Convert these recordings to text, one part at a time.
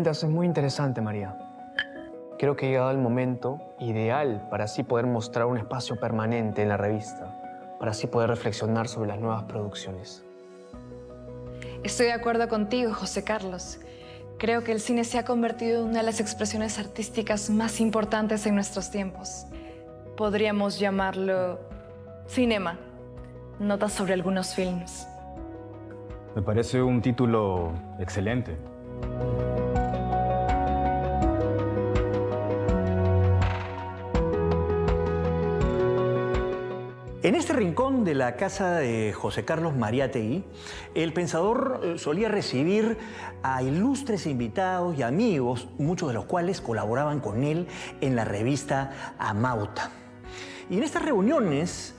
comentas es muy interesante, María. Creo que ha llegado el momento ideal para así poder mostrar un espacio permanente en la revista, para así poder reflexionar sobre las nuevas producciones. Estoy de acuerdo contigo, José Carlos. Creo que el cine se ha convertido en una de las expresiones artísticas más importantes en nuestros tiempos. Podríamos llamarlo cinema. Notas sobre algunos films. Me parece un título excelente. En este rincón de la casa de José Carlos Mariátegui, el pensador solía recibir a ilustres invitados y amigos, muchos de los cuales colaboraban con él en la revista Amauta. Y en estas reuniones,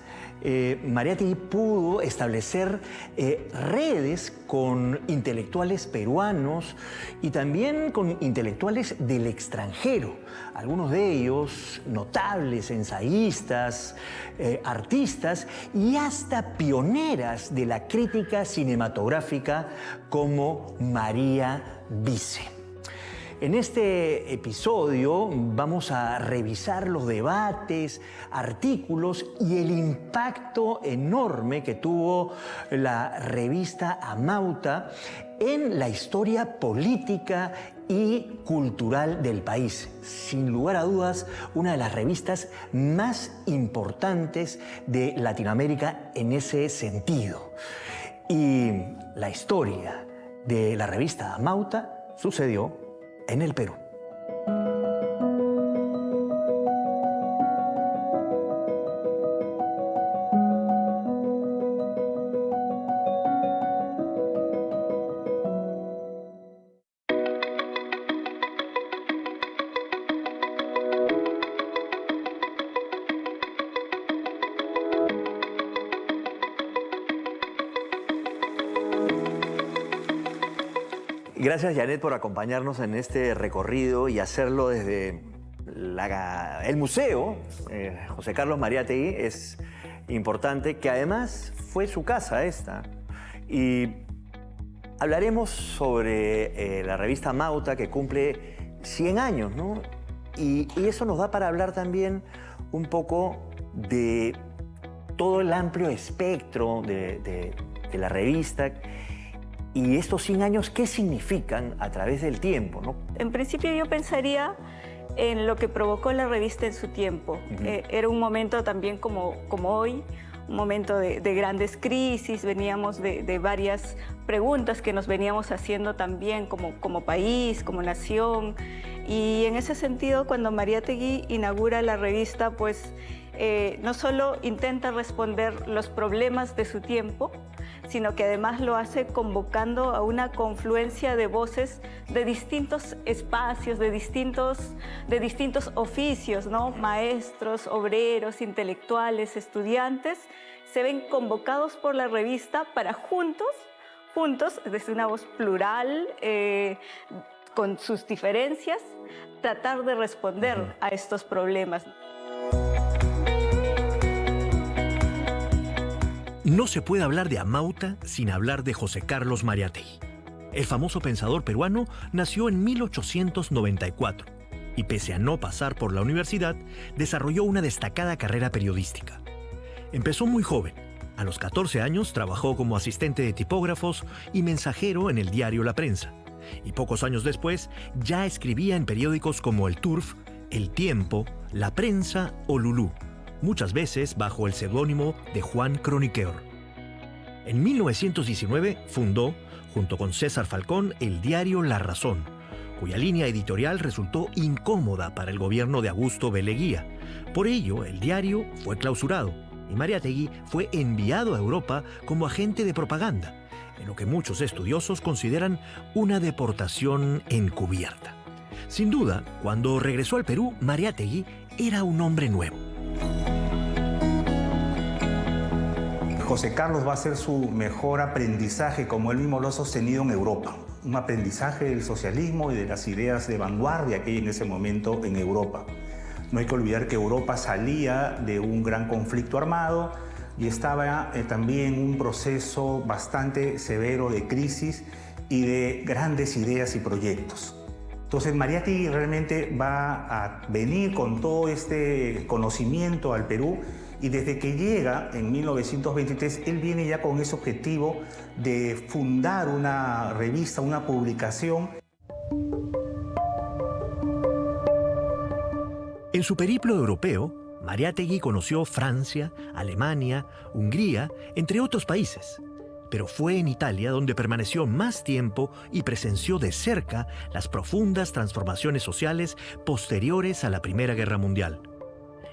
Mariátegui pudo establecer redes con intelectuales peruanos y también con intelectuales del extranjero. Algunos de ellos notables, ensayistas, artistas y hasta pioneras de la crítica cinematográfica como María Vice. En este episodio vamos a revisar los debates, artículos y el impacto enorme que tuvo la revista Amauta en la historia política y cultural del país. Sin lugar a dudas, una de las revistas más importantes de Latinoamérica en ese sentido. Y la historia de la revista Amauta sucedió en el Perú. Gracias, Janet, por acompañarnos en este recorrido y hacerlo desde el museo. José Carlos Mariátegui es importante, que además fue su casa esta. Y hablaremos sobre la revista Amauta, que cumple 100 años, ¿no? Y eso nos da para hablar también un poco de todo el amplio espectro de la revista. Y estos 100 años, ¿qué significan a través del tiempo, ¿no? En principio yo pensaría en lo que provocó la revista en su tiempo. Era un momento también como hoy, un momento de grandes crisis, veníamos de varias preguntas que nos veníamos haciendo también como país, como nación. Y en ese sentido, cuando Mariátegui inaugura la revista, pues no solo intenta responder los problemas de su tiempo, sino que además lo hace convocando a una confluencia de voces de distintos espacios, de distintos oficios, ¿no? Maestros, obreros, intelectuales, estudiantes, se ven convocados por la revista para juntos, desde una voz plural, con sus diferencias, tratar de responder a estos problemas. No se puede hablar de Amauta sin hablar de José Carlos Mariátegui. El famoso pensador peruano nació en 1894 y, pese a no pasar por la universidad, desarrolló una destacada carrera periodística. Empezó muy joven. A los 14 años trabajó como asistente de tipógrafos y mensajero en el diario La Prensa. Y pocos años después ya escribía en periódicos como El Turf, El Tiempo, La Prensa o Lulú, muchas veces bajo el seudónimo de Juan Croniqueur. En 1919 fundó, junto con César Falcón, el diario La Razón, cuya línea editorial resultó incómoda para el gobierno de Augusto B. Leguía. Por ello, el diario fue clausurado y Mariátegui fue enviado a Europa como agente de propaganda, en lo que muchos estudiosos consideran una deportación encubierta. Sin duda, cuando regresó al Perú, Mariátegui era un hombre nuevo. José Carlos va a hacer su mejor aprendizaje, como él mismo lo ha sostenido, en Europa. Un aprendizaje del socialismo y de las ideas de vanguardia que hay en ese momento en Europa. No hay que olvidar que Europa salía de un gran conflicto armado y estaba también en un proceso bastante severo de crisis y de grandes ideas y proyectos. Entonces Mariátegui realmente va a venir con todo este conocimiento al Perú, y desde que llega en 1923, él viene ya con ese objetivo de fundar una revista, una publicación. En su periplo europeo, Mariátegui conoció Francia, Alemania, Hungría, entre otros países. Pero fue en Italia donde permaneció más tiempo y presenció de cerca las profundas transformaciones sociales posteriores a la Primera Guerra Mundial.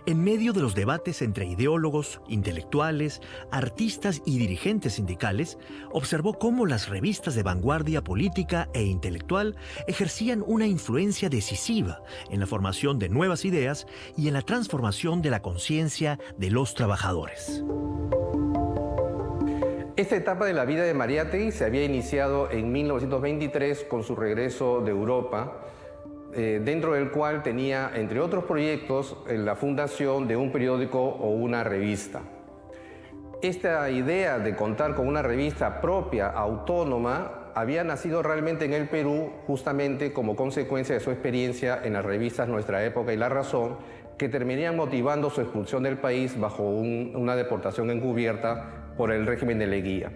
En medio de los debates entre ideólogos, intelectuales, artistas y dirigentes sindicales, observó cómo las revistas de vanguardia política e intelectual ejercían una influencia decisiva en la formación de nuevas ideas y en la transformación de la conciencia de los trabajadores. Esta etapa de la vida de Mariátegui se había iniciado en 1923 con su regreso de Europa, dentro del cual tenía, entre otros proyectos, la fundación de un periódico o una revista. Esta idea de contar con una revista propia, autónoma, había nacido realmente en el Perú justamente como consecuencia de su experiencia en las revistas Nuestra Época y La Razón, que terminarían motivando su expulsión del país bajo una deportación encubierta por el régimen de Leguía.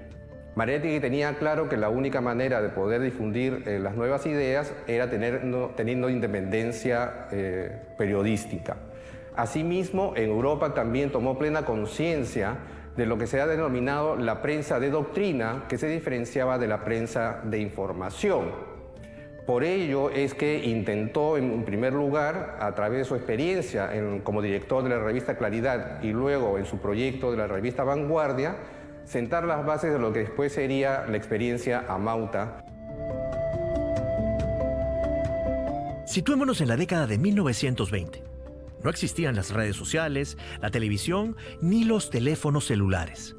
Mariátegui tenía claro que la única manera de poder difundir las nuevas ideas era teniendo independencia periodística. Asimismo, en Europa también tomó plena conciencia de lo que se ha denominado la prensa de doctrina, que se diferenciaba de la prensa de información. Por ello es que intentó, en primer lugar, a través de su experiencia como director de la revista Claridad y luego en su proyecto de la revista Vanguardia, sentar las bases de lo que después sería la experiencia Amauta. Situémonos en la década de 1920. No existían las redes sociales, la televisión ni los teléfonos celulares.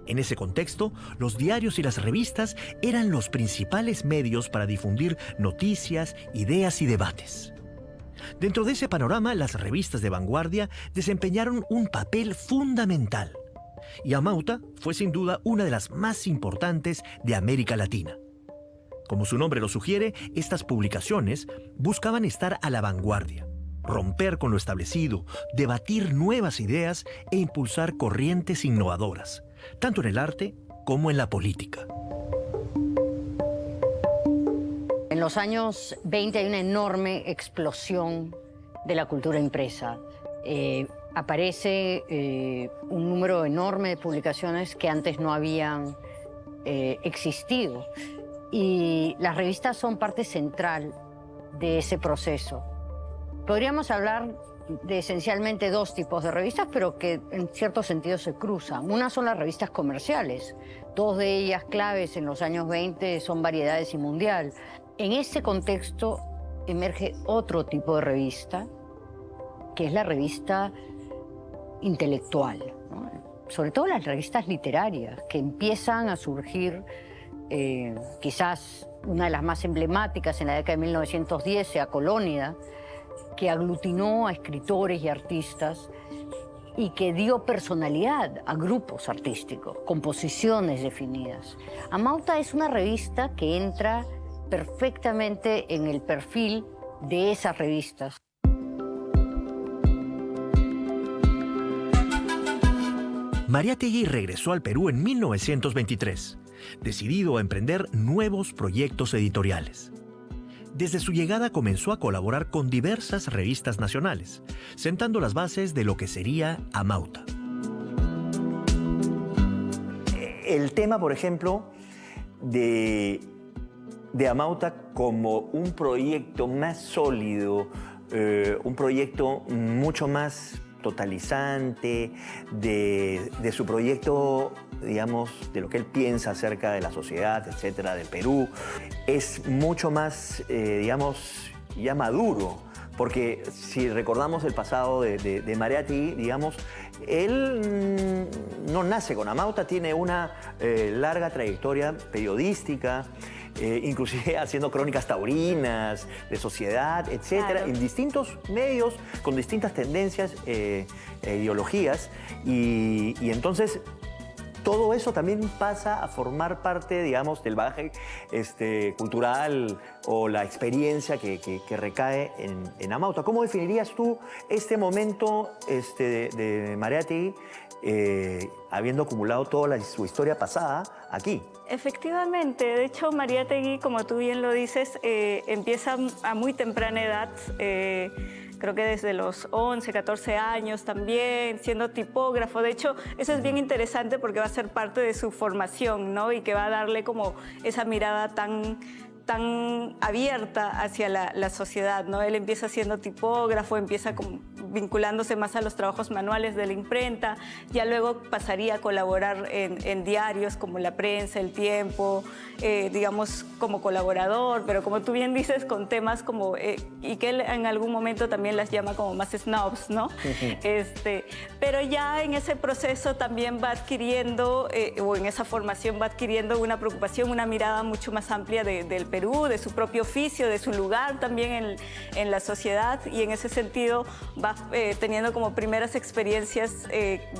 En ese contexto, los diarios y las revistas eran los principales medios para difundir noticias, ideas y debates. Dentro de ese panorama, las revistas de vanguardia desempeñaron un papel fundamental. Y Amauta fue sin duda una de las más importantes de América Latina. Como su nombre lo sugiere, estas publicaciones buscaban estar a la vanguardia, romper con lo establecido, debatir nuevas ideas e impulsar corrientes innovadoras, tanto en el arte como en la política. En los años 20 hay una enorme explosión de la cultura impresa. Aparece un número enorme de publicaciones que antes no habían existido. Y las revistas son parte central de ese proceso. Podríamos hablar de esencialmente dos tipos de revistas, pero que en cierto sentido se cruzan. Una son las revistas comerciales. Dos de ellas claves en los años 20 son Variedades y Mundial. En ese contexto emerge otro tipo de revista, que es la revista intelectual, ¿no? Sobre todo las revistas literarias, que empiezan a surgir, quizás una de las más emblemáticas en la década de 1910, sea Colónida, que aglutinó a escritores y artistas y que dio personalidad a grupos artísticos, composiciones definidas. Amauta es una revista que entra perfectamente en el perfil de esas revistas. Mariátegui regresó al Perú en 1923, decidido a emprender nuevos proyectos editoriales. Desde su llegada comenzó a colaborar con diversas revistas nacionales, sentando las bases de lo que sería Amauta. El tema, por ejemplo, de Amauta como un proyecto más sólido, un proyecto mucho más totalizante, de su proyecto, digamos, de lo que él piensa acerca de la sociedad, etcétera, del Perú, es mucho más, digamos, ya maduro. Porque si recordamos el pasado de Mariátegui, digamos, él no nace con Amauta, tiene una larga trayectoria periodística, inclusive haciendo crónicas taurinas, de sociedad, etcétera, Claro. en distintos medios, con distintas tendencias, ideologías, y entonces todo eso también pasa a formar parte, digamos, del bagaje cultural o la experiencia que recae en Amauta. ¿Cómo definirías tú este momento de Mariátegui habiendo acumulado toda su historia pasada aquí? Efectivamente, de hecho Mariátegui, como tú bien lo dices, empieza a muy temprana edad, creo que desde los 11, 14 años también, siendo tipógrafo. De hecho, eso es bien interesante porque va a ser parte de su formación, ¿no? Y que va a darle como esa mirada tan abierta hacia la sociedad, ¿no? Él empieza siendo tipógrafo, empieza vinculándose más a los trabajos manuales de la imprenta, ya luego pasaría a colaborar en diarios como La Prensa, El Tiempo, digamos como colaborador, pero como tú bien dices, con temas como, y que él en algún momento también las llama como más snobs, ¿no? Pero ya en ese proceso también va adquiriendo, o en esa formación va adquiriendo una preocupación, una mirada mucho más amplia del Perú, de su propio oficio, de su lugar también en la sociedad, y en ese sentido va teniendo como primeras experiencias,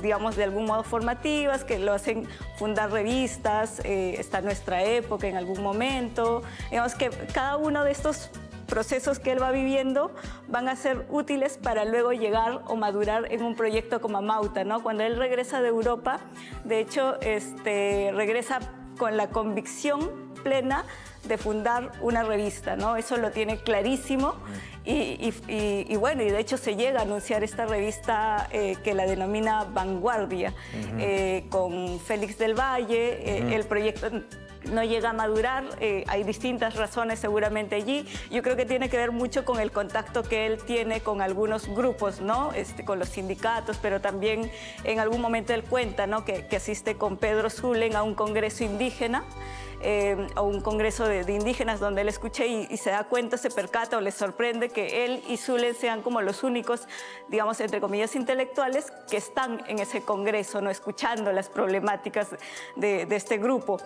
digamos, de algún modo formativas, que lo hacen fundar revistas, está Nuestra Época en algún momento. Digamos que cada uno de estos procesos que él va viviendo van a ser útiles para luego llegar o madurar en un proyecto como Amauta, ¿no? Cuando él regresa de Europa, de hecho, regresa con la convicción plena de fundar una revista, ¿no? Eso lo tiene clarísimo y bueno, y de hecho se llega a anunciar esta revista que la denomina Vanguardia, con Félix del Valle. El proyecto no llega a madurar, hay distintas razones seguramente allí. Yo creo que tiene que ver mucho con el contacto que él tiene con algunos grupos, ¿no? Con los sindicatos, pero también en algún momento él cuenta, ¿no? que asiste con Pedro Zulen a un congreso indígena, a un congreso de indígenas donde él escucha y se da cuenta, se percata o le sorprende que él y Zulen sean como los únicos, digamos, entre comillas, intelectuales que están en ese congreso, ¿no? Escuchando las problemáticas de este grupo.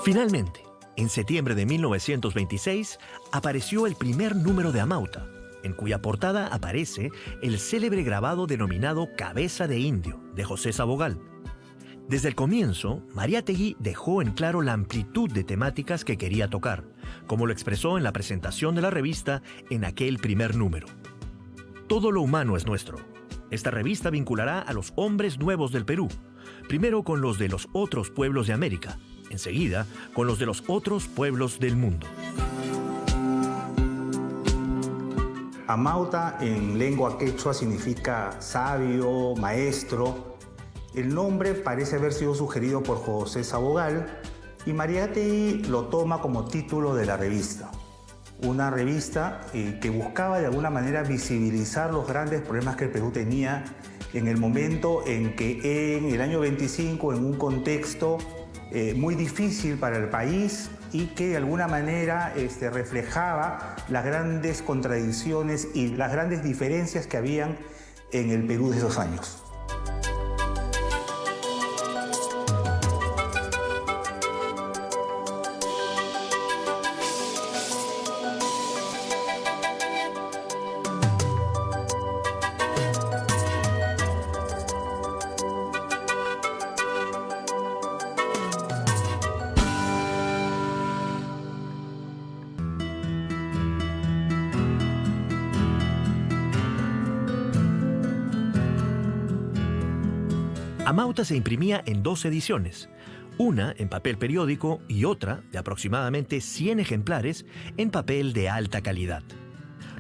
Finalmente, en septiembre de 1926, apareció el primer número de Amauta, en cuya portada aparece el célebre grabado denominado Cabeza de Indio, de José Sabogal. Desde el comienzo, Mariátegui dejó en claro la amplitud de temáticas que quería tocar, como lo expresó en la presentación de la revista en aquel primer número. Todo lo humano es nuestro. Esta revista vinculará a los hombres nuevos del Perú, primero con los de los otros pueblos de América, enseguida con los de los otros pueblos del mundo. Amauta en lengua quechua significa sabio, maestro. El nombre parece haber sido sugerido por José Sabogal y Mariátegui lo toma como título de la revista. Una revista que buscaba de alguna manera visibilizar los grandes problemas que el Perú tenía en el momento en que en el año 25, en un contexto muy difícil para el país y que de alguna manera reflejaba las grandes contradicciones y las grandes diferencias que habían en el Perú de esos años. Amauta se imprimía en 2 ediciones, una en papel periódico y otra, de aproximadamente 100 ejemplares, en papel de alta calidad.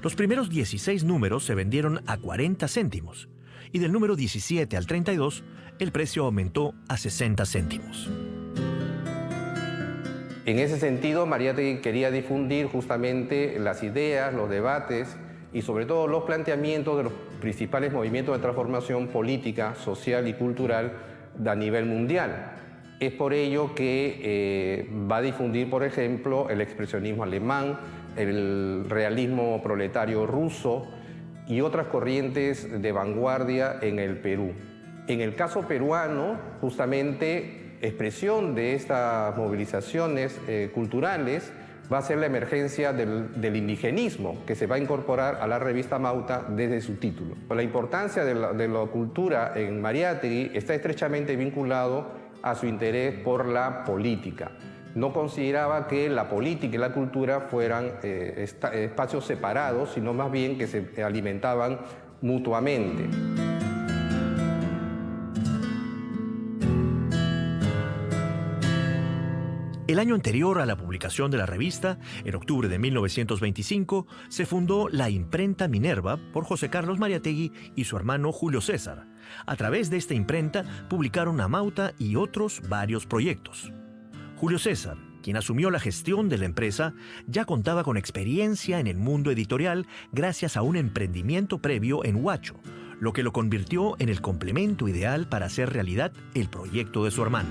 Los primeros 16 números se vendieron a 40 céntimos y del número 17 al 32 el precio aumentó a 60 céntimos. En ese sentido, Mariátegui quería difundir justamente las ideas, los debates y sobre todo los planteamientos de los principales movimientos de transformación política, social y cultural a nivel mundial. Es por ello que va a difundir, por ejemplo, el expresionismo alemán, el realismo proletario ruso y otras corrientes de vanguardia en el Perú. En el caso peruano, justamente, expresión de estas movilizaciones culturales va a ser la emergencia del indigenismo, que se va a incorporar a la revista Mauta desde su título. La importancia de la cultura en Mariátegui está estrechamente vinculado a su interés por la política. No consideraba que la política y la cultura fueran espacios separados, sino más bien que se alimentaban mutuamente. El año anterior a la publicación de la revista, en octubre de 1925, se fundó la imprenta Minerva por José Carlos Mariátegui y su hermano Julio César. A través de esta imprenta publicaron Amauta y otros varios proyectos. Julio César, quien asumió la gestión de la empresa, ya contaba con experiencia en el mundo editorial gracias a un emprendimiento previo en Huacho, lo que lo convirtió en el complemento ideal para hacer realidad el proyecto de su hermano.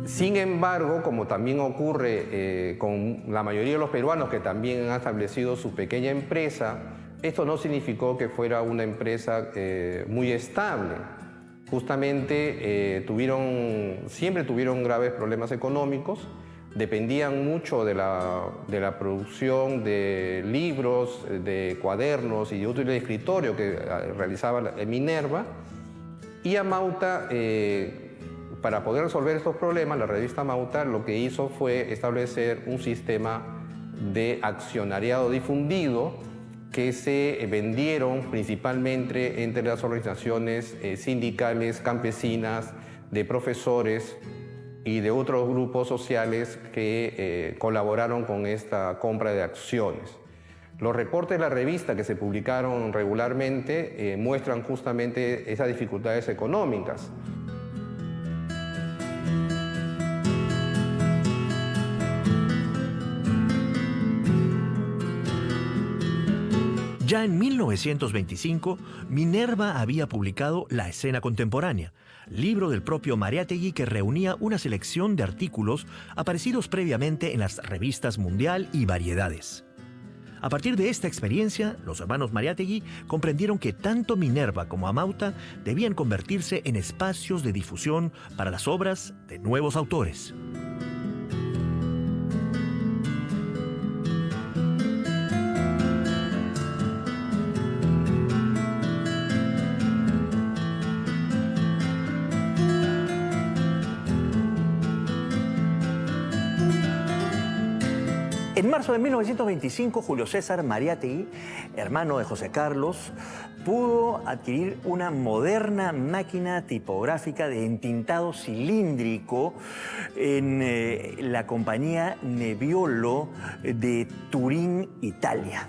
Sin embargo, como también ocurre con la mayoría de los peruanos que también han establecido su pequeña empresa, esto no significó que fuera una empresa muy estable. Justamente siempre tuvieron graves problemas económicos, dependían mucho de la producción de libros, de cuadernos y de útiles de escritorio que realizaba Minerva, y Amauta, para poder resolver estos problemas, la revista Mauta lo que hizo fue establecer un sistema de accionariado difundido que se vendieron principalmente entre las organizaciones sindicales, campesinas, de profesores y de otros grupos sociales que colaboraron con esta compra de acciones. Los reportes de la revista que se publicaron regularmente muestran justamente esas dificultades económicas. Ya en 1925, Minerva había publicado La escena contemporánea, libro del propio Mariátegui que reunía una selección de artículos aparecidos previamente en las revistas Mundial y Variedades. A partir de esta experiencia, los hermanos Mariátegui comprendieron que tanto Minerva como Amauta debían convertirse en espacios de difusión para las obras de nuevos autores. En marzo de 1925, Julio César Mariátegui, hermano de José Carlos, pudo adquirir una moderna máquina tipográfica de entintado cilíndrico en la compañía Nebbiolo de Turín, Italia.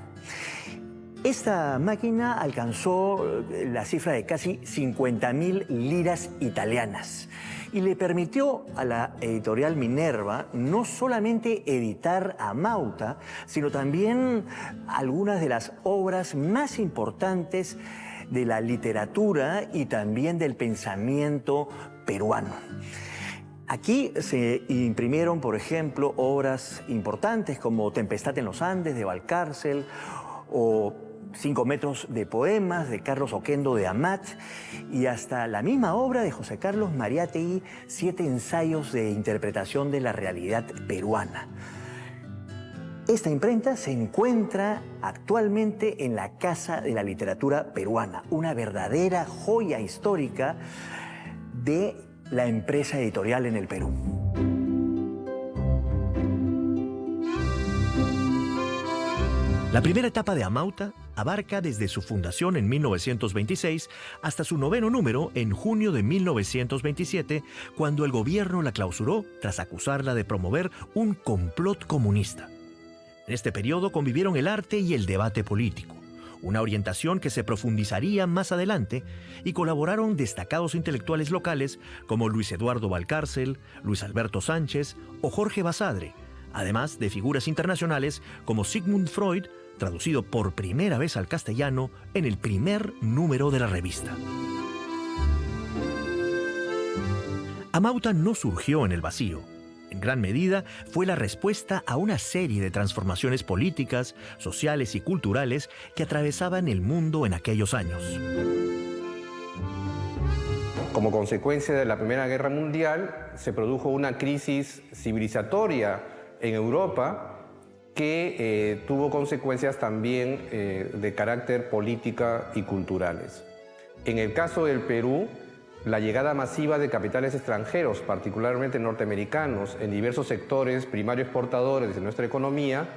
Esta máquina alcanzó la cifra de casi 50.000 liras italianas y le permitió a la editorial Minerva no solamente editar Amauta, sino también algunas de las obras más importantes de la literatura y también del pensamiento peruano. Aquí se imprimieron, por ejemplo, obras importantes como Tempestad en los Andes de Valcárcel o 5 metros de poemas de Carlos Oquendo de Amat y hasta la misma obra de José Carlos Mariátegui, 7 ensayos de interpretación de la realidad peruana. Esta imprenta se encuentra actualmente en la Casa de la Literatura Peruana, una verdadera joya histórica de la empresa editorial en el Perú. La primera etapa de Amauta abarca desde su fundación en 1926 hasta su 9º número en junio de 1927, cuando el gobierno la clausuró tras acusarla de promover un complot comunista. En este periodo convivieron el arte y el debate político, una orientación que se profundizaría más adelante, y colaboraron destacados intelectuales locales como Luis Eduardo Valcárcel, Luis Alberto Sánchez o Jorge Basadre, además de figuras internacionales como Sigmund Freud, traducido por primera vez al castellano en el primer número de la revista. Amauta no surgió en el vacío. En gran medida fue la respuesta a una serie de transformaciones políticas, sociales y culturales que atravesaban el mundo en aquellos años. Como consecuencia de la Primera Guerra Mundial, se produjo una crisis civilizatoria en Europa que tuvo consecuencias también de carácter política y culturales. En el caso del Perú, la llegada masiva de capitales extranjeros, particularmente norteamericanos, en diversos sectores primarios exportadores de nuestra economía,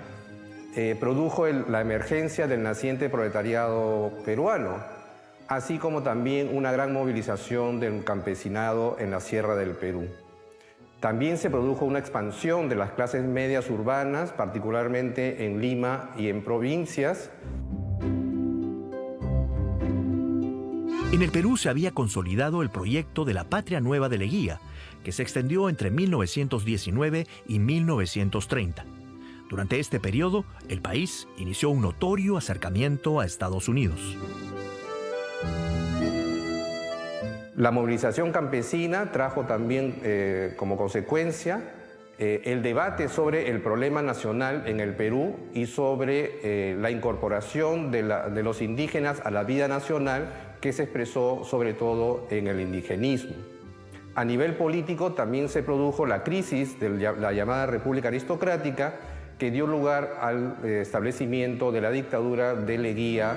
produjo la emergencia del naciente proletariado peruano, así como también una gran movilización del campesinado en la Sierra del Perú. También se produjo una expansión de las clases medias urbanas, particularmente en Lima y en provincias. En el Perú se había consolidado el proyecto de la Patria Nueva de Leguía, que se extendió entre 1919 y 1930. Durante este periodo, el país inició un notorio acercamiento a Estados Unidos. La movilización campesina trajo también como consecuencia el debate sobre el problema nacional en el Perú y sobre la incorporación de los indígenas a la vida nacional, que se expresó sobre todo en el indigenismo. A nivel político también se produjo la crisis de la llamada República Aristocrática, que dio lugar al establecimiento de la dictadura de Leguía.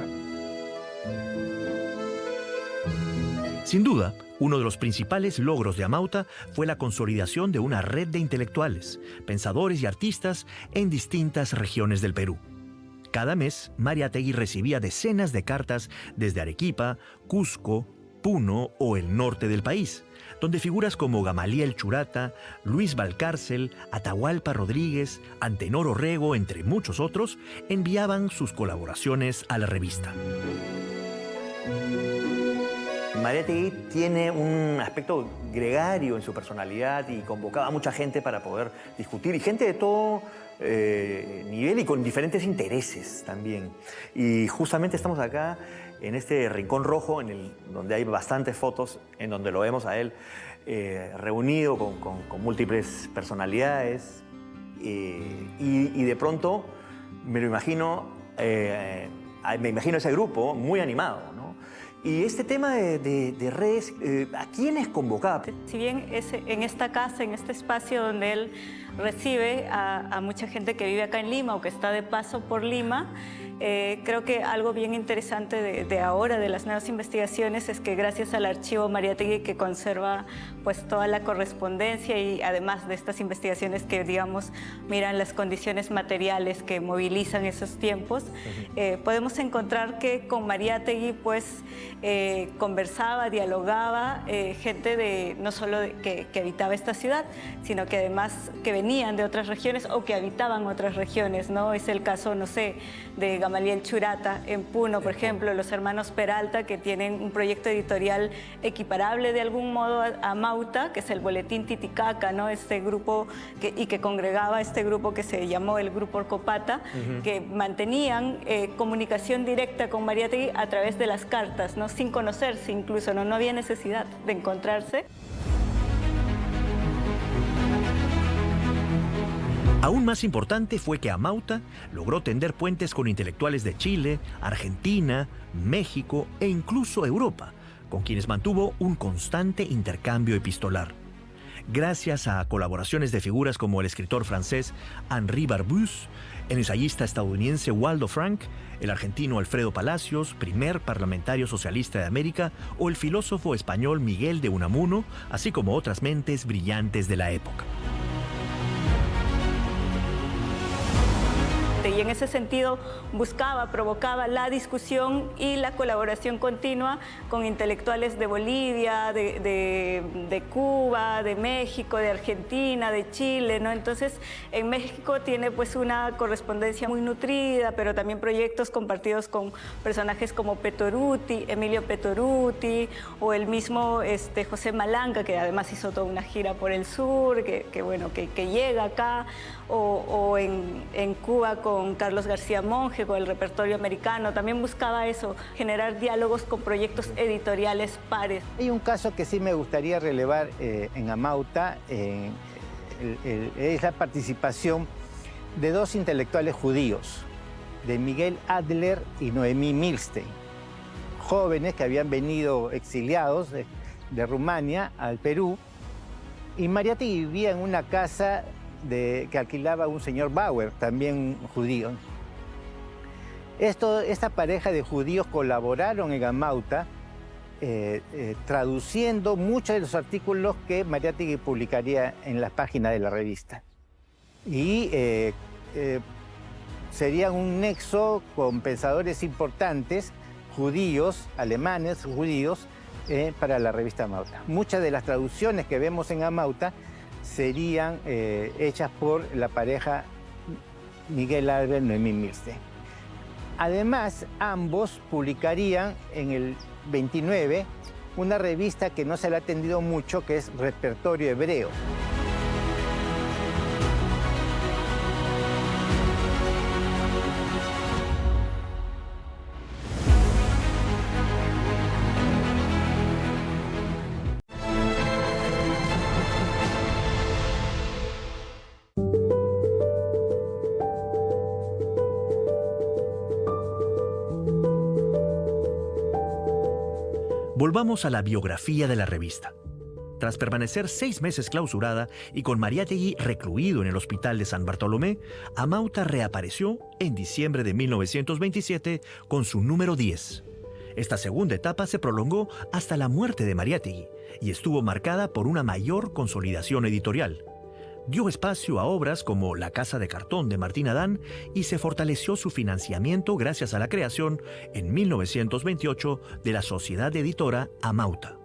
Sin duda, uno de los principales logros de Amauta fue la consolidación de una red de intelectuales, pensadores y artistas en distintas regiones del Perú. Cada mes, Mariátegui recibía decenas de cartas desde Arequipa, Cusco, Puno o el norte del país, donde figuras como Gamaliel Churata, Luis Valcárcel, Atahualpa Rodríguez, Antenor Orrego, entre muchos otros, enviaban sus colaboraciones a la revista. Mariátegui tiene un aspecto gregario en su personalidad y convocaba a mucha gente para poder discutir, y gente de todo nivel y con diferentes intereses también. Y justamente estamos acá en este rincón rojo, donde hay bastantes fotos, en donde lo vemos a él reunido con múltiples personalidades, y de pronto me imagino ese grupo muy animado, ¿no? Y este tema de redes, ¿a quiénes convocaba? Si bien es en esta casa, en este espacio donde él recibe a mucha gente que vive acá en Lima o que está de paso por Lima, creo que algo bien interesante de ahora, de las nuevas investigaciones, es que gracias al archivo Mariátegui, que conserva pues toda la correspondencia, y además de estas investigaciones que, digamos, miran las condiciones materiales que movilizan esos tiempos, podemos encontrar que con Mariátegui pues conversaba, dialogaba gente no solo que habitaba esta ciudad, sino que además que venían de otras regiones o que habitaban otras regiones, ¿no? Es el caso, no sé, de Gamaliel Churata en Puno, por ejemplo, los hermanos Peralta, que tienen un proyecto editorial equiparable de algún modo a Mauta, que es el Boletín Titicaca, ¿no? Este grupo que congregaba este grupo que se llamó el Grupo Orcopata, que mantenían comunicación directa con Mariátegui a través de las cartas, ¿no? Sin conocerse incluso, no había necesidad de encontrarse. Aún más importante fue que Amauta logró tender puentes con intelectuales de Chile, Argentina, México e incluso Europa, con quienes mantuvo un constante intercambio epistolar. Gracias a colaboraciones de figuras como el escritor francés Henri Barbusse, el ensayista estadounidense Waldo Frank, el argentino Alfredo Palacios, primer parlamentario socialista de América, o el filósofo español Miguel de Unamuno, así como otras mentes brillantes de la época. Y en ese sentido provocaba la discusión y la colaboración continua con intelectuales de Bolivia, de Cuba, de México, de Argentina, de Chile, ¿no? Entonces, en México tiene pues una correspondencia muy nutrida, pero también proyectos compartidos con personajes como Emilio Petoruti, o el mismo José Malanga, que además hizo toda una gira por el sur, que llega acá, o en Cuba con Carlos García Monge, con el repertorio americano. También buscaba eso, generar diálogos con proyectos editoriales pares. Hay un caso que sí me gustaría relevar en Amauta, es la participación de dos intelectuales judíos, de Miguel Adler y Noemí Milstein, jóvenes que habían venido exiliados de Rumania al Perú, y Mariátegui vivía en una casa que alquilaba un señor Bauer, también judío. Esta pareja de judíos colaboraron en Amauta, traduciendo muchos de los artículos que Mariátegui publicaría en las páginas de la revista. Y serían un nexo con pensadores importantes, judíos, alemanes, judíos, para la revista Amauta. Muchas de las traducciones que vemos en Amauta serían hechas por la pareja Miguel Albert, Noemí Milstein. Además, ambos publicarían en el 29 una revista que no se le ha atendido mucho, que es Repertorio Hebreo. Volvamos a la biografía de la revista. Tras permanecer 6 meses clausurada y con Mariátegui recluido en el hospital de San Bartolomé, Amauta reapareció en diciembre de 1927 con su número 10. Esta segunda etapa se prolongó hasta la muerte de Mariátegui y estuvo marcada por una mayor consolidación editorial. Dio espacio a obras como La Casa de Cartón de Martín Adán y se fortaleció su financiamiento gracias a la creación, en 1928, de la sociedad editora Amauta.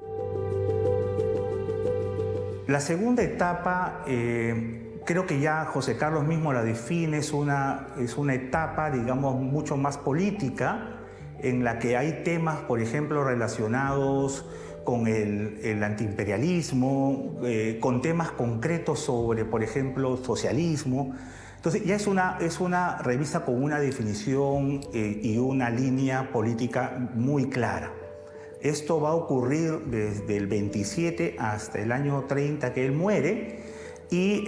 La segunda etapa, creo que ya José Carlos mismo la define, es una etapa, digamos, mucho más política, en la que hay temas, por ejemplo, relacionados con el antiimperialismo, con temas concretos sobre, por ejemplo, socialismo. Entonces ya es una revista con una definición y una línea política muy clara. Esto va a ocurrir desde el 27 hasta el año 30 que él muere, y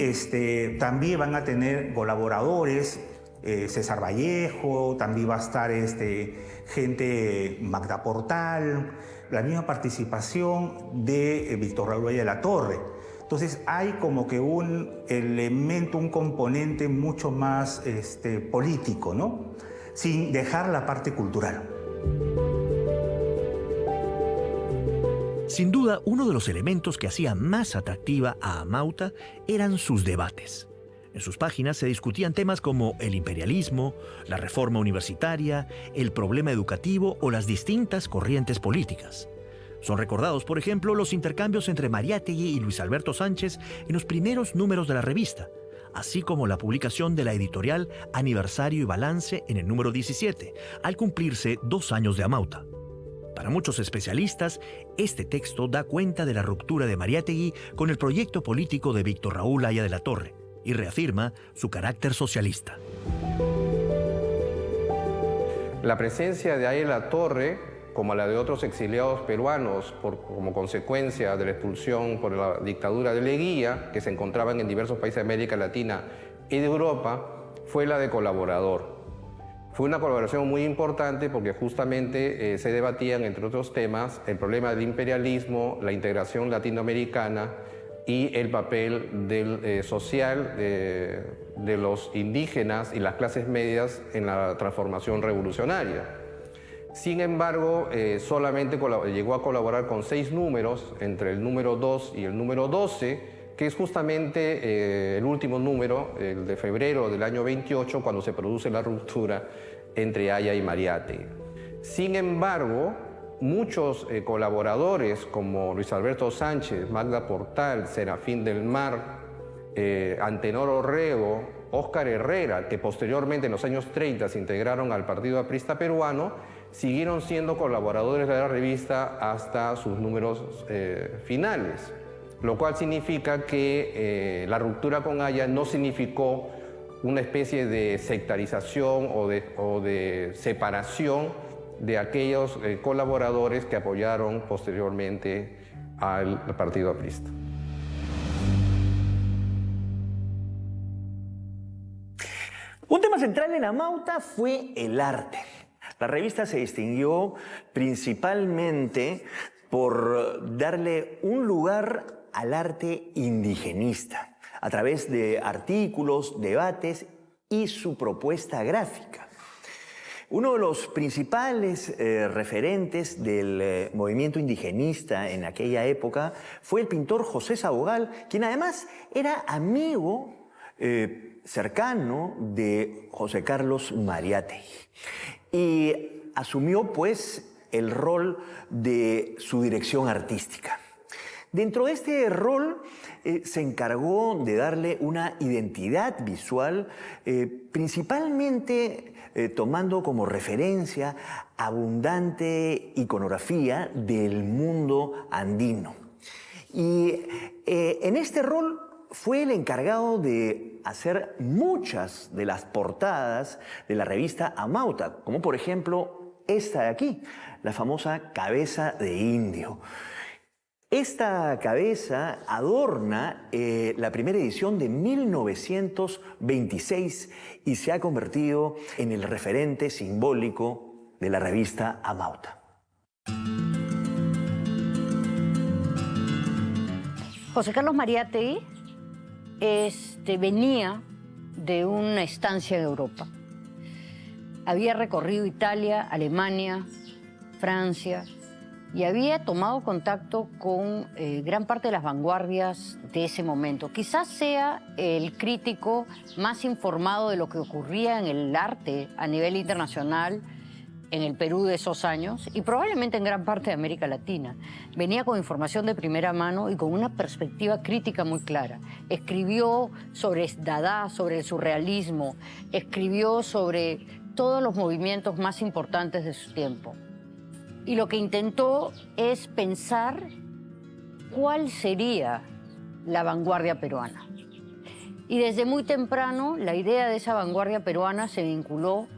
también van a tener colaboradores, César Vallejo, también va a estar gente, Magda Portal, la misma participación de Víctor Raúl Valle de la Torre. Entonces hay como que un elemento, un componente mucho más político, ¿no? Sin dejar la parte cultural. Sin duda, uno de los elementos que hacía más atractiva a Amauta eran sus debates. En sus páginas se discutían temas como el imperialismo, la reforma universitaria, el problema educativo o las distintas corrientes políticas. Son recordados, por ejemplo, los intercambios entre Mariátegui y Luis Alberto Sánchez en los primeros números de la revista, así como la publicación de la editorial Aniversario y Balance en el número 17, al cumplirse 2 años de Amauta. Para muchos especialistas, este texto da cuenta de la ruptura de Mariátegui con el proyecto político de Víctor Raúl Haya de la Torre y reafirma su carácter socialista. La presencia de Haya de la Torre, como la de otros exiliados peruanos como consecuencia de la expulsión por la dictadura de Leguía, que se encontraban en diversos países de América Latina y de Europa, fue la de colaborador. Fue una colaboración muy importante porque justamente se debatían, entre otros temas, el problema del imperialismo, la integración latinoamericana y el papel social de los indígenas y las clases medias en la transformación revolucionaria. Sin embargo, solamente llegó a colaborar con 6 números, entre el número 2 y el número 12, que es justamente el último número, el de febrero del año 28, cuando se produce la ruptura entre Haya y Mariátegui. Sin embargo, muchos colaboradores como Luis Alberto Sánchez, Magda Portal, Serafín del Mar, Antenor Orrego, Óscar Herrera, que posteriormente en los años 30 se integraron al Partido Aprista Peruano, siguieron siendo colaboradores de la revista hasta sus números finales, lo cual significa que la ruptura con Haya no significó una especie de sectarización o de separación de aquellos colaboradores que apoyaron posteriormente al Partido Aprista. Un tema central en Amauta fue el arte. La revista se distinguió principalmente por darle un lugar al arte indigenista a través de artículos, debates y su propuesta gráfica. Uno de los principales referentes del movimiento indigenista en aquella época fue el pintor José Sabogal, quien además era amigo cercano de José Carlos Mariátegui, y asumió pues el rol de su dirección artística. Dentro de este rol se encargó de darle una identidad visual, principalmente tomando como referencia abundante iconografía del mundo andino. Y en este rol fue el encargado de hacer muchas de las portadas de la revista Amauta, como por ejemplo esta de aquí, la famosa cabeza de indio. Esta cabeza adorna la primera edición de 1926 y se ha convertido en el referente simbólico de la revista Amauta. José Carlos Mariátegui venía de una estancia en Europa. Había recorrido Italia, Alemania, Francia, y había tomado contacto con gran parte de las vanguardias de ese momento. Quizás sea el crítico más informado de lo que ocurría en el arte a nivel internacional en el Perú de esos años y probablemente en gran parte de América Latina. Venía con información de primera mano y con una perspectiva crítica muy clara. Escribió sobre Dada, sobre el surrealismo, escribió sobre todos los movimientos más importantes de su tiempo. Y lo que intentó es pensar cuál sería la vanguardia peruana. Y desde muy temprano la idea de esa vanguardia peruana se vinculó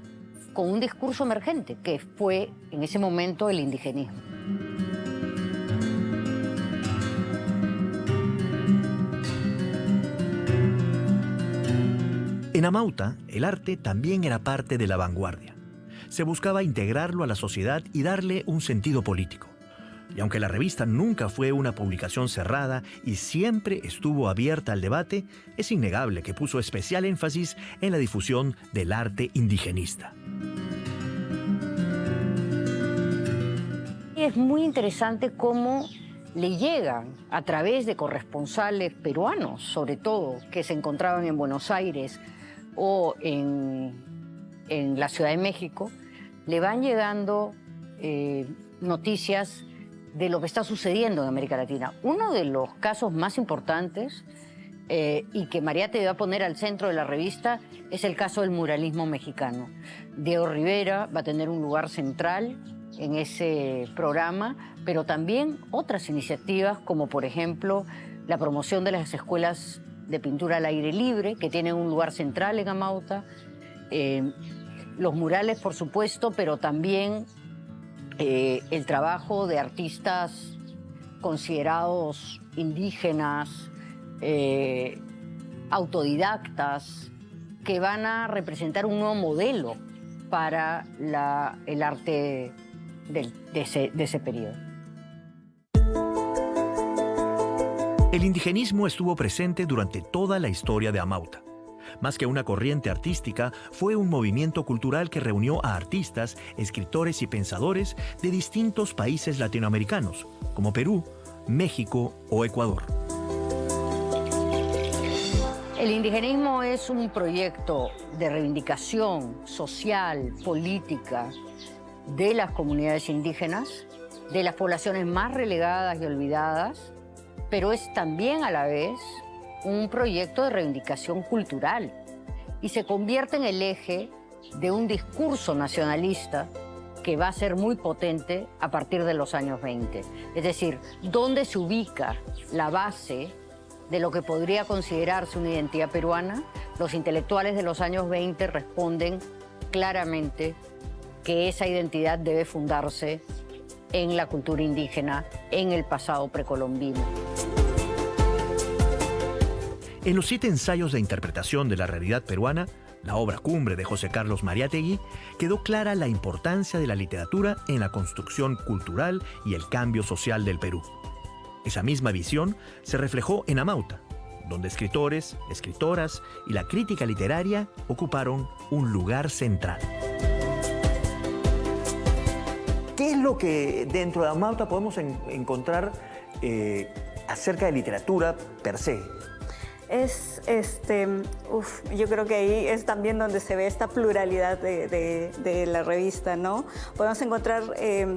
con un discurso emergente, que fue en ese momento el indigenismo. En Amauta, el arte también era parte de la vanguardia. Se buscaba integrarlo a la sociedad y darle un sentido político. Y aunque la revista nunca fue una publicación cerrada y siempre estuvo abierta al debate, es innegable que puso especial énfasis en la difusión del arte indigenista. Es muy interesante cómo le llegan a través de corresponsales peruanos, sobre todo, que se encontraban en Buenos Aires o en la Ciudad de México, le van llegando noticias de lo que está sucediendo en América Latina. Uno de los casos más importantes y que Mariátegui va a poner al centro de la revista es el caso del muralismo mexicano. Diego Rivera va a tener un lugar central en ese programa, pero también otras iniciativas como por ejemplo la promoción de las escuelas de pintura al aire libre, que tienen un lugar central en Amauta, los murales por supuesto, pero también el trabajo de artistas considerados indígenas, autodidactas, que van a representar un nuevo modelo para el arte de ese periodo. El indigenismo estuvo presente durante toda la historia de Amauta. Más que una corriente artística, fue un movimiento cultural que reunió a artistas, escritores y pensadores de distintos países latinoamericanos, como Perú, México o Ecuador. El indigenismo es un proyecto de reivindicación social, política de las comunidades indígenas, de las poblaciones más relegadas y olvidadas, pero es también a la vez un proyecto de reivindicación cultural y se convierte en el eje de un discurso nacionalista que va a ser muy potente a partir de los años 20. Es decir, ¿dónde se ubica la base de lo que podría considerarse una identidad peruana? Los intelectuales de los años 20 responden claramente que esa identidad debe fundarse en la cultura indígena, en el pasado precolombino. En los 7 ensayos de interpretación de la realidad peruana, la obra cumbre de José Carlos Mariátegui, quedó clara la importancia de la literatura en la construcción cultural y el cambio social del Perú. Esa misma visión se reflejó en Amauta, donde escritores, escritoras y la crítica literaria ocuparon un lugar central. ¿Qué es lo que dentro de Amauta podemos encontrar acerca de literatura per se? Yo creo que ahí es también donde se ve esta pluralidad de la revista, ¿no? Podemos encontrar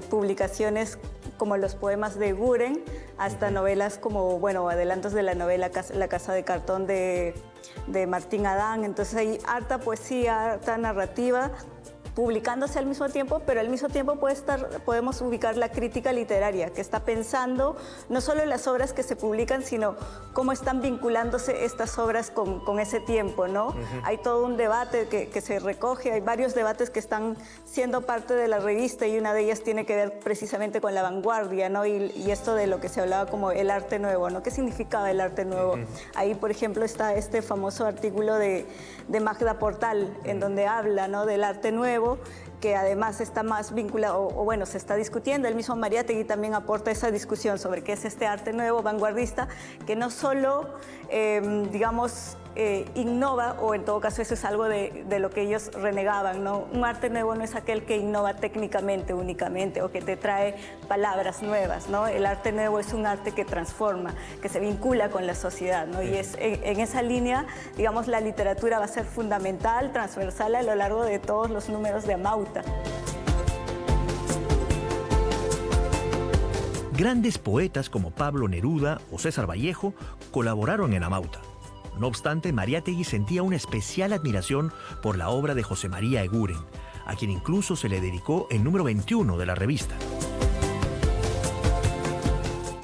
publicaciones como los poemas de Eguren, hasta novelas como, bueno, adelantos de la novela La Casa de Cartón de Martín Adán. Entonces hay harta poesía, harta narrativa, publicándose al mismo tiempo, pero al mismo tiempo podemos ubicar la crítica literaria, que está pensando no solo en las obras que se publican, sino cómo están vinculándose estas obras con ese tiempo, ¿no? Hay todo un debate que se recoge, hay varios debates que están siendo parte de la revista y una de ellas tiene que ver precisamente con la vanguardia, ¿no? Y esto de lo que se hablaba como el arte nuevo, ¿no? ¿Qué significaba el arte nuevo? Ahí, por ejemplo, está este famoso artículo de Magda Portal, en donde habla, ¿no?, del arte nuevo, que además está más vinculado, o bueno, se está discutiendo. El mismo Mariátegui también aporta esa discusión sobre qué es este arte nuevo, vanguardista, que no solo, innova, o en todo caso eso es algo de lo que ellos renegaban, ¿no? Un arte nuevo no es aquel que innova técnicamente únicamente o que te trae palabras nuevas, ¿no? El arte nuevo es un arte que transforma, que se vincula con la sociedad, ¿no? Y es en esa línea, digamos, la literatura va a ser fundamental, transversal a lo largo de todos los números de Amauta. Grandes poetas como Pablo Neruda o César Vallejo colaboraron en Amauta. No obstante, Mariátegui sentía una especial admiración por la obra de José María Eguren, a quien incluso se le dedicó el número 21 de la revista.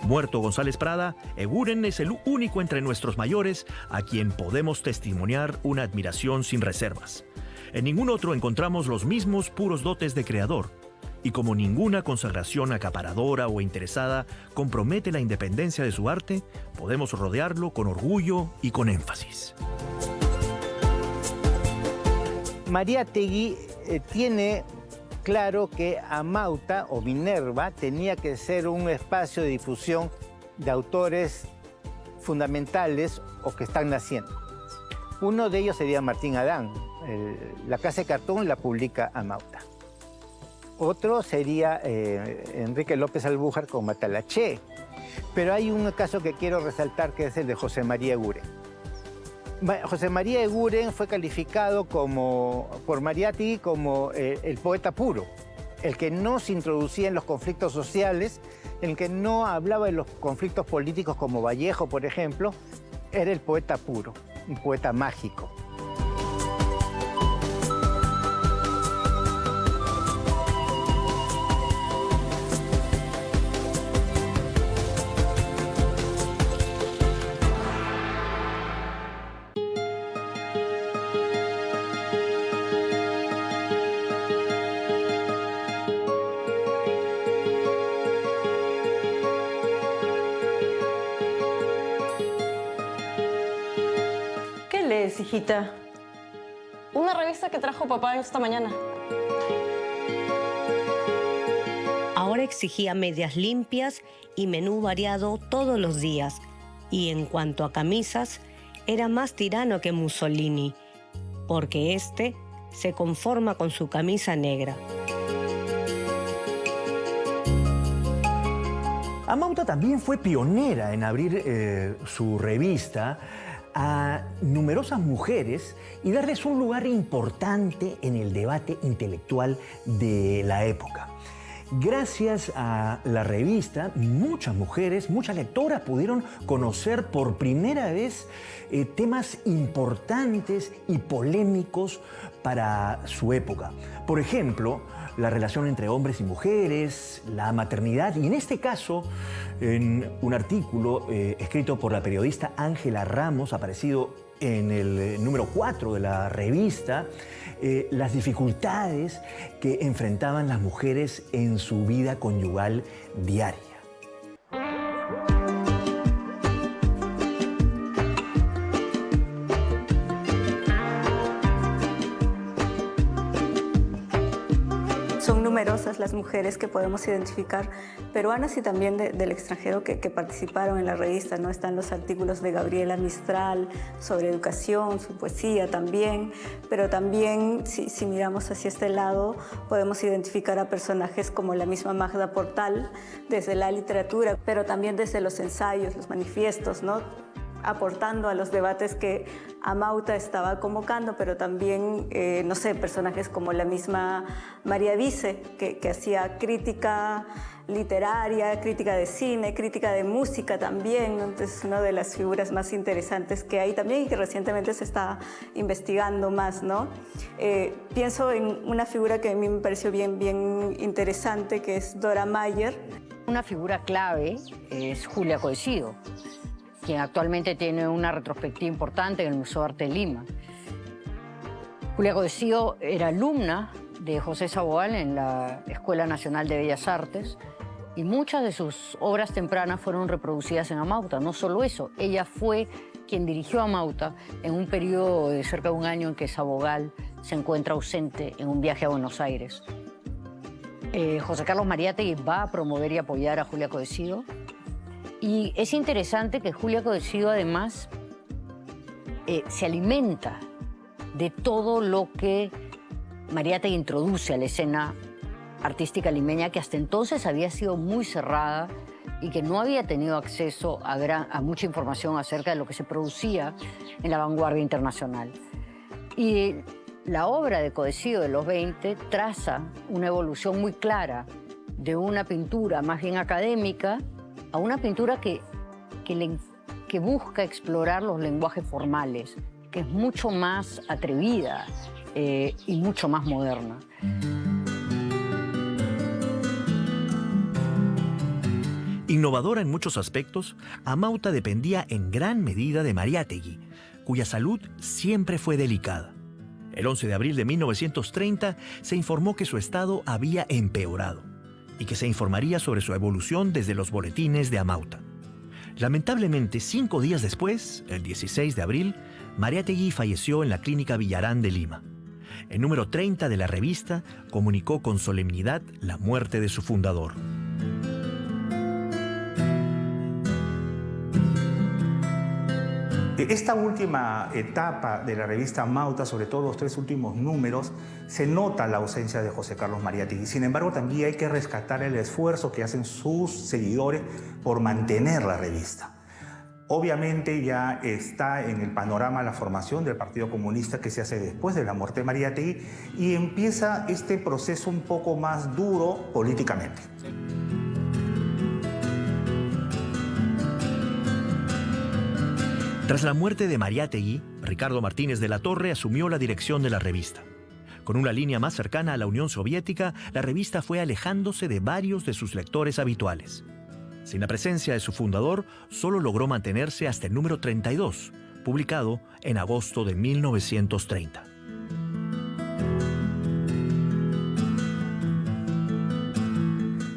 Muerto González Prada, Eguren es el único entre nuestros mayores a quien podemos testimoniar una admiración sin reservas. En ningún otro encontramos los mismos puros dotes de creador, y como ninguna consagración acaparadora o interesada compromete la independencia de su arte, podemos rodearlo con orgullo y con énfasis. Mariátegui tiene claro que Amauta o Minerva tenía que ser un espacio de difusión de autores fundamentales o que están naciendo. Uno de ellos sería Martín Adán. La Casa de Cartón la publica Amauta. Otro sería Enrique López Albújar con Matalaché. Pero hay un caso que quiero resaltar, que es el de José María Eguren. José María Eguren fue calificado por Mariátegui como el poeta puro, el que no se introducía en los conflictos sociales, el que no hablaba de los conflictos políticos como Vallejo, por ejemplo. Era el poeta puro, un poeta mágico. Hijita, una revista que trajo papá esta mañana. Ahora exigía medias limpias y menú variado todos los días. Y en cuanto a camisas, era más tirano que Mussolini, porque este se conforma con su camisa negra. Amauta también fue pionera en abrir su revista a numerosas mujeres y darles un lugar importante en el debate intelectual de la época. Gracias a la revista, muchas mujeres, muchas lectoras pudieron conocer por primera vez temas importantes y polémicos para su época. Por ejemplo, la relación entre hombres y mujeres, la maternidad y en este caso, en un artículo escrito por la periodista Ángela Ramos, aparecido en el número 4 de la revista, las dificultades que enfrentaban las mujeres en su vida conyugal diaria. son numerosas las mujeres que podemos identificar, peruanas y también del extranjero que participaron en la revista, ¿no? Están los artículos de Gabriela Mistral sobre educación, su poesía también, pero también si miramos hacia este lado podemos identificar a personajes como la misma Magda Portal desde la literatura, pero también desde los ensayos, los manifiestos, ¿no? Aportando a los debates que Amauta estaba convocando, pero también, no sé, personajes como la misma María Vice, que hacía crítica literaria, crítica de cine, crítica de música también, ¿no? Entonces, una de las figuras más interesantes que hay también y que recientemente se está investigando más, ¿no? Pienso en una figura que a mí me pareció bien interesante, que es Dora Mayer. Una figura clave es Julia Codicido, quien actualmente tiene una retrospectiva importante en el Museo de Arte de Lima. Julia Codicido era alumna de José Sabogal en la Escuela Nacional de Bellas Artes y muchas de sus obras tempranas fueron reproducidas en Amauta. No solo eso, ella fue quien dirigió Amauta en un periodo de cerca de un año en que Sabogal se encuentra ausente en un viaje a Buenos Aires. José Carlos Mariátegui va a promover y apoyar a Julia Codicido. Y es interesante que Julia Codicido además se alimenta de todo lo que Mariátegui introduce a la escena artística limeña, que hasta entonces había sido muy cerrada y que no había tenido acceso a mucha información acerca de lo que se producía en la vanguardia internacional. Y la obra de Codicido de los 20 traza una evolución muy clara de una pintura más bien académica a una pintura que busca explorar los lenguajes formales, que es mucho más atrevida y mucho más moderna. Innovadora en muchos aspectos, Amauta dependía en gran medida de Mariátegui, cuya salud siempre fue delicada. El 11 de abril de 1930 se informó que su estado había empeorado y que se informaría sobre su evolución desde los boletines de Amauta. Lamentablemente, 5 días después, el 16 de abril, Mariátegui falleció en la Clínica Villarán de Lima. El número 30 de la revista comunicó con solemnidad la muerte de su fundador. Esta última etapa de la revista Amauta, sobre todo los 3 últimos números, se nota la ausencia de José Carlos Mariátegui. Sin embargo, también hay que rescatar el esfuerzo que hacen sus seguidores por mantener la revista. Obviamente ya está en el panorama la formación del Partido Comunista que se hace después de la muerte de Mariátegui y empieza este proceso un poco más duro políticamente. Tras la muerte de Mariátegui, Ricardo Martínez de la Torre asumió la dirección de la revista. Con una línea más cercana a la Unión Soviética, la revista fue alejándose de varios de sus lectores habituales. Sin la presencia de su fundador, solo logró mantenerse hasta el número 32, publicado en agosto de 1930.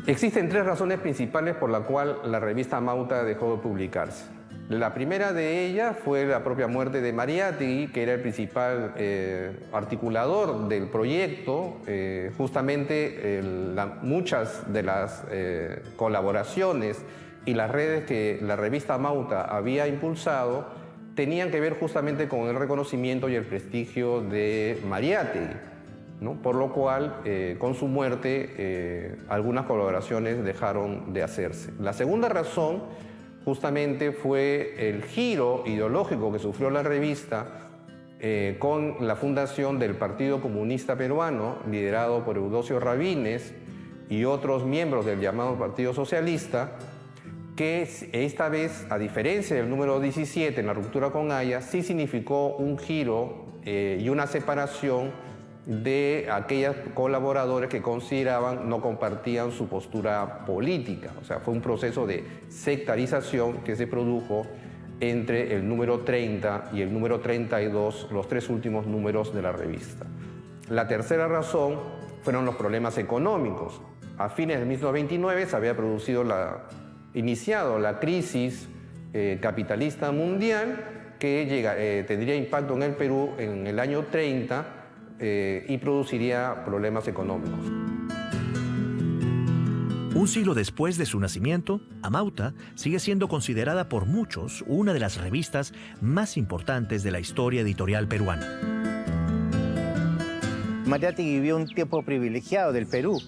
Existen 3 razones principales por las cuales la revista Amauta dejó de publicarse. La primera de ellas fue la propia muerte de Mariátegui, que era el principal articulador del proyecto. Justamente muchas de las colaboraciones y las redes que la revista Amauta había impulsado tenían que ver justamente con el reconocimiento y el prestigio de Mariátegui, ¿no? Por lo cual, con su muerte, algunas colaboraciones dejaron de hacerse. La segunda razón justamente fue el giro ideológico que sufrió la revista con la fundación del Partido Comunista Peruano, liderado por Eudosio Rabines y otros miembros del llamado Partido Socialista, que esta vez, a diferencia del número 17 en la ruptura con Haya, sí significó un giro y una separación de aquellos colaboradores que consideraban no compartían su postura política. O sea, fue un proceso de sectarización que se produjo entre el número 30 y el número 32, los 3 últimos números de la revista. La tercera razón fueron los problemas económicos. A fines de 1929 se había iniciado la crisis capitalista mundial que tendría impacto en el Perú en el año 30 y produciría problemas económicos. Un siglo después de su nacimiento, Amauta sigue siendo considerada por muchos una de las revistas más importantes de la historia editorial peruana. Mariátegui vivió un tiempo privilegiado del Perú,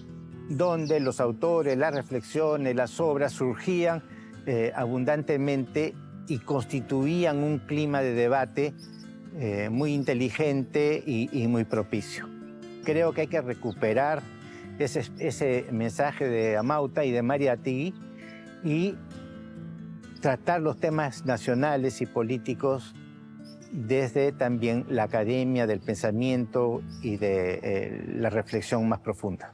donde los autores, las reflexiones, las obras surgían abundantemente y constituían un clima de debate muy inteligente y muy propicio. Creo que hay que recuperar ese mensaje de Amauta y de Mariátegui y tratar los temas nacionales y políticos desde también la academia del pensamiento y de la reflexión más profunda.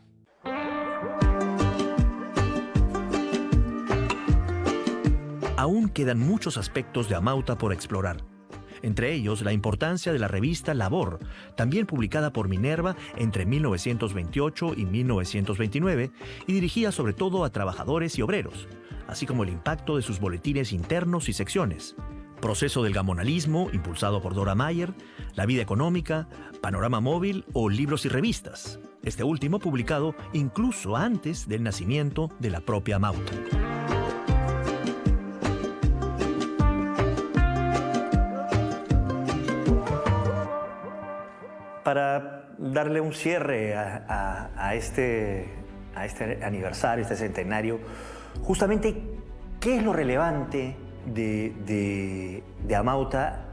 Aún quedan muchos aspectos de Amauta por explorar. Entre ellos, la importancia de la revista Labor, también publicada por Minerva entre 1928 y 1929 y dirigida sobre todo a trabajadores y obreros, así como el impacto de sus boletines internos y secciones. Proceso del gamonalismo, impulsado por Dora Mayer, La vida económica, Panorama móvil o Libros y revistas. Este último publicado incluso antes del nacimiento de la propia Amauta. Para darle un cierre a este aniversario, este centenario, justamente, ¿qué es lo relevante de Amauta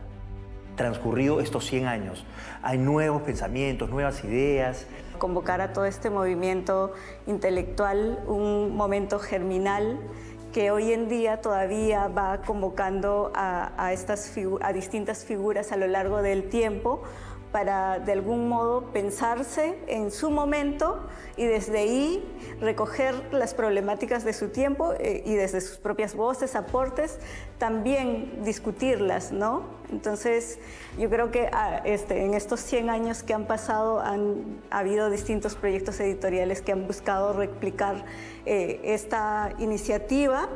transcurrido estos 100 años? Hay nuevos pensamientos, nuevas ideas. Convocar a todo este movimiento intelectual, un momento germinal que hoy en día todavía va convocando a distintas figuras a lo largo del tiempo para de algún modo pensarse en su momento y desde ahí recoger las problemáticas de su tiempo y desde sus propias voces, aportes, también discutirlas, ¿no? Entonces, yo creo que en estos 100 años que han pasado ha habido distintos proyectos editoriales que han buscado replicar esta iniciativa.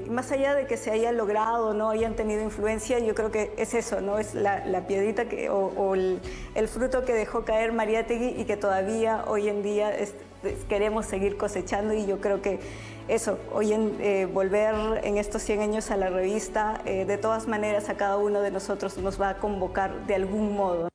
Más allá de que se haya logrado o no hayan tenido influencia, yo creo que es eso, ¿no? Es la piedrita o el fruto que dejó caer Mariátegui y que todavía hoy en día queremos seguir cosechando, y yo creo que eso, volver en estos 100 años a la revista, de todas maneras a cada uno de nosotros nos va a convocar de algún modo.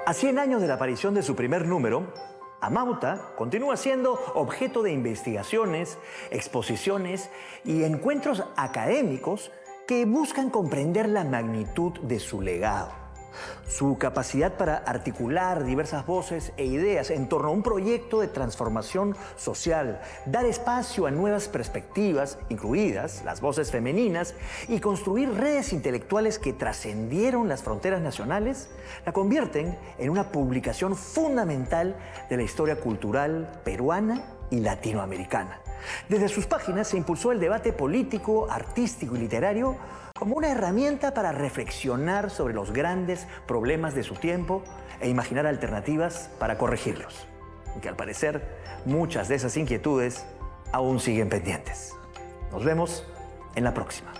A 100 años de la aparición de su primer número, Amauta continúa siendo objeto de investigaciones, exposiciones y encuentros académicos que buscan comprender la magnitud de su legado. Su capacidad para articular diversas voces e ideas en torno a un proyecto de transformación social, dar espacio a nuevas perspectivas, incluidas las voces femeninas, y construir redes intelectuales que trascendieron las fronteras nacionales, la convierten en una publicación fundamental de la historia cultural peruana y latinoamericana. Desde sus páginas se impulsó el debate político, artístico y literario como una herramienta para reflexionar sobre los grandes problemas de su tiempo e imaginar alternativas para corregirlos. Y que al parecer muchas de esas inquietudes aún siguen pendientes. Nos vemos en la próxima.